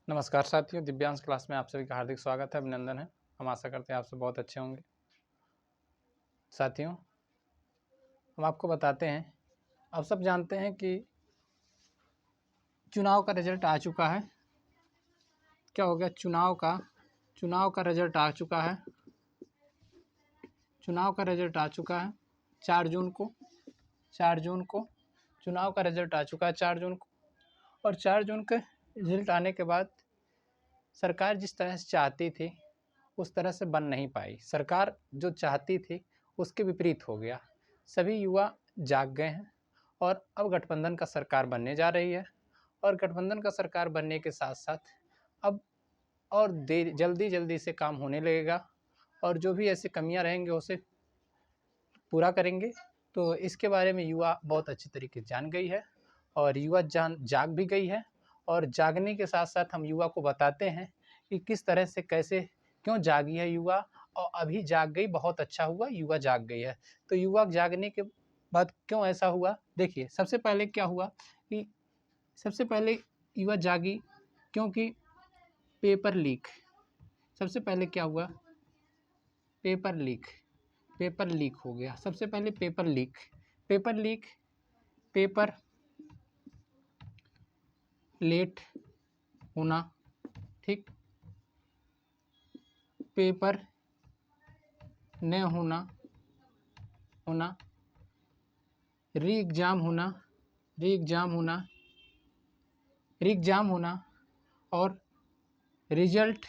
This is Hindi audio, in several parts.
नमस्कार साथियों, दिव्यांश क्लास में आप सभी का हार्दिक स्वागत है, अभिनंदन है। हम आशा करते हैं आप सब बहुत अच्छे होंगे। साथियों, हम आपको बताते हैं, आप सब जानते हैं कि चुनाव का रिजल्ट आ चुका है। क्या हो गया? चुनाव का रिजल्ट आ चुका है। चुनाव का रिजल्ट आ चुका है 4 जून को चुनाव का रिजल्ट आ चुका है 4 जून को। और 4 जून के रिजल्ट आने के बाद सरकार जिस तरह से चाहती थी उस तरह से बन नहीं पाई। सरकार जो चाहती थी उसके विपरीत हो गया। सभी युवा जाग गए हैं और अब गठबंधन का सरकार बनने जा रही है। और गठबंधन का सरकार बनने के साथ साथ अब और जल्दी से काम होने लगेगा और जो भी ऐसी कमियां रहेंगे उसे पूरा करेंगे। तो इसके बारे में युवा बहुत अच्छी तरीके से जान गई है और युवा जाग भी गई है। और जागने के साथ साथ हम युवा को बताते हैं कि किस तरह से कैसे क्यों जागी है युवा, और अभी जाग गई, बहुत अच्छा हुआ युवा जाग गई है। तो युवा जागने के बाद क्यों ऐसा हुआ, देखिए सबसे पहले क्या हुआ कि सबसे पहले युवा जागी क्योंकि पेपर लीक। सबसे पहले क्या हुआ? पेपर लीक हो गया। सबसे पहले पेपर लेट होना, ठीक, पेपर न होना, री एग्ज़ाम होना और रिजल्ट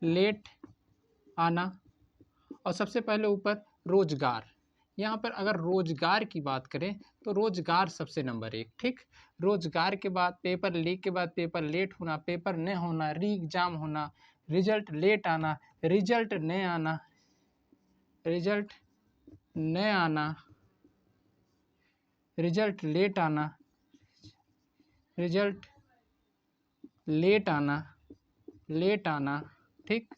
लेट आना। और सबसे पहले ऊपर रोजगार। यहाँ पर अगर रोजगार की बात करें तो रोजगार सबसे नंबर 1, ठीक। रोजगार के बाद पेपर लीक के बाद पेपर लेट होना, पेपर न होना, री एग्ज़ाम होना, रिजल्ट लेट आना, रिजल्ट न आना, रिजल्ट लेट आना, ठीक,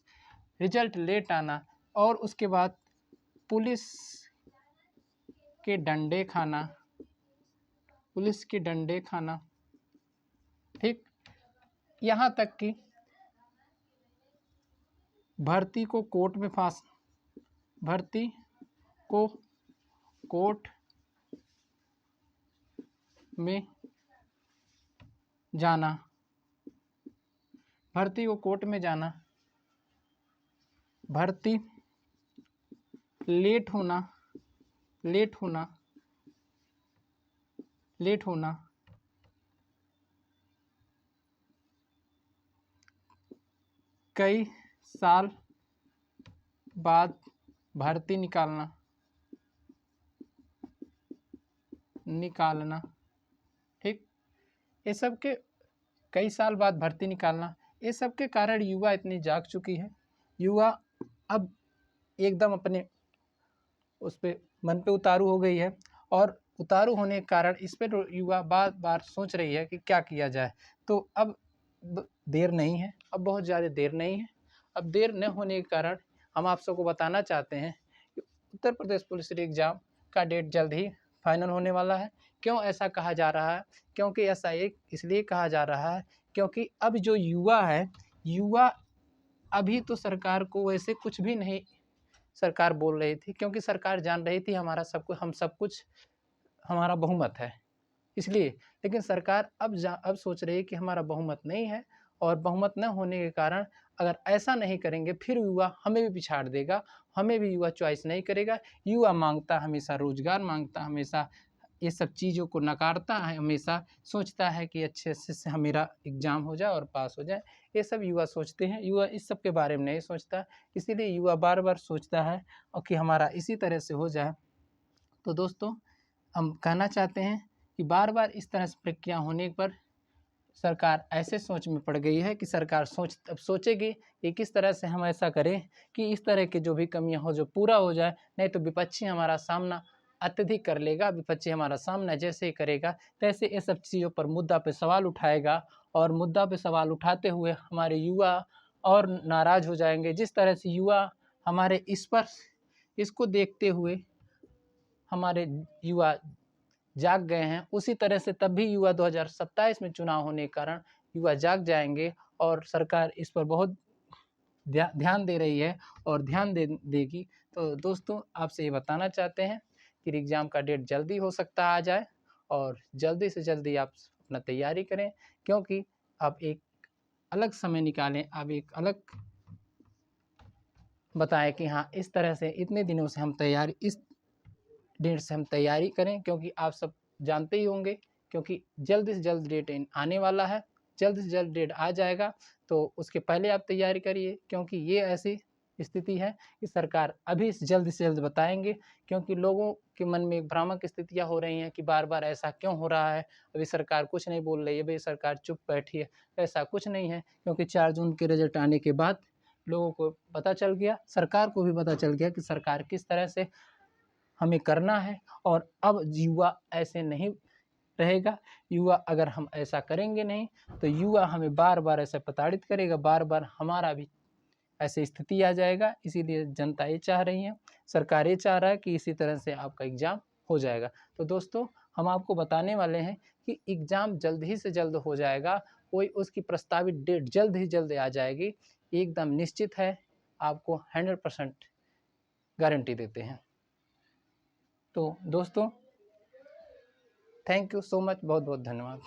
रिजल्ट लेट आना। और उसके बाद पुलिस के डंडे खाना, ठीक। यहाँ तक कि भर्ती को कोर्ट में जाना, भर्ती लेट होना, कई साल बाद भर्ती निकालना, ठीक। ये सब के कई साल बाद भर्ती निकालना, ये सब के कारण युवा इतनी जाग चुकी है। युवा अब एकदम अपने उस पे मन पे उतारू हो गई है और उतारू होने के कारण इस पर युवा बार बार सोच रही है कि क्या किया जाए। तो अब देर नहीं है, अब बहुत ज़्यादा देर नहीं है। अब देर न होने के कारण हम आप सबको बताना चाहते हैं कि उत्तर प्रदेश पुलिस एग्ज़ाम का डेट जल्द ही फाइनल होने वाला है। क्यों ऐसा कहा जा रहा है? क्योंकि ऐसा इसलिए कहा जा रहा है क्योंकि अब जो युवा है, युवा अभी तो सरकार को वैसे कुछ भी नहीं सरकार बोल रही थी, क्योंकि सरकार जान रही थी हम सब कुछ हमारा बहुमत है इसलिए। लेकिन सरकार अब सोच रही है कि हमारा बहुमत नहीं है और बहुमत न होने के कारण अगर ऐसा नहीं करेंगे फिर युवा हमें भी पिछाड़ देगा, हमें भी युवा चॉइस नहीं करेगा। युवा मांगता हमेशा रोजगार, मांगता हमेशा ये सब चीज़ों को नकारता है, हमेशा सोचता है कि अच्छे से मेरा एग्ज़ाम हो जाए और पास हो जाए। ये सब युवा सोचते हैं, युवा इस सब के बारे में नहीं सोचता। इसीलिए युवा बार बार सोचता है और कि हमारा इसी तरह से हो जाए। तो दोस्तों, हम कहना चाहते हैं कि बार बार इस तरह से प्रक्रिया होने पर सरकार ऐसे सोच में पड़ गई है कि सरकार अब सोचेगी कि किस तरह से हम ऐसा करें कि इस तरह की जो भी कमियां हो जो पूरा हो जाए। नहीं तो विपक्षी हमारा सामना अत्यधिक कर लेगा। विपक्षी हमारा सामना जैसे ही करेगा तैसे ये सब चीज़ों पर मुद्दा पे सवाल उठाएगा और मुद्दा पे सवाल उठाते हुए हमारे युवा और नाराज़ हो जाएंगे। जिस तरह से युवा हमारे इसको देखते हुए हमारे युवा जाग गए हैं, उसी तरह से तब भी युवा 2027 में चुनाव होने के कारण युवा जाग जाएंगे और सरकार इस पर बहुत ध्यान दे रही है और ध्यान देगी। तो दोस्तों आपसे ये बताना चाहते हैं कि एग्ज़ाम का डेट जल्दी हो सकता आ जाए और जल्दी से जल्दी आप अपना तैयारी करें, क्योंकि आप एक अलग समय निकालें, आप एक अलग बताएं कि हाँ इस तरह से इतने दिनों से हम तैयारी, इस डेट से हम तैयारी करें, क्योंकि आप सब जानते ही होंगे क्योंकि जल्द से जल्द डेट आने वाला है। जल्द से जल्द डेट आ जाएगा तो उसके पहले आप तैयारी करिए, क्योंकि ये ऐसी स्थिति है कि सरकार अभी जल्द से जल्द बताएंगे, क्योंकि लोगों के मन में भ्रामक स्थितियां हो रही हैं कि बार बार ऐसा क्यों हो रहा है, अभी सरकार कुछ नहीं बोल रही है, अभी सरकार चुप बैठी है। ऐसा कुछ नहीं है, क्योंकि 4 जून के रिजल्ट आने के बाद लोगों को पता चल गया, सरकार को भी पता चल गया कि सरकार किस तरह से हमें करना है। और अब युवा ऐसे नहीं रहेगा। युवा अगर हम ऐसा करेंगे नहीं तो युवा हमें बार बार ऐसे प्रताड़ित करेगा, बार बार हमारा भी ऐसी स्थिति आ जाएगा। इसीलिए जनता ये चाह रही है, सरकार ये चाह रहा है कि इसी तरह से आपका एग्ज़ाम हो जाएगा। तो दोस्तों हम आपको बताने वाले हैं कि एग्ज़ाम जल्द ही से जल्द हो जाएगा, कोई उसकी प्रस्तावित डेट जल्द ही जल्द आ जाएगी, एकदम निश्चित है, आपको 100% गारंटी देते हैं। तो दोस्तों थैंक यू सो मच, बहुत बहुत धन्यवाद।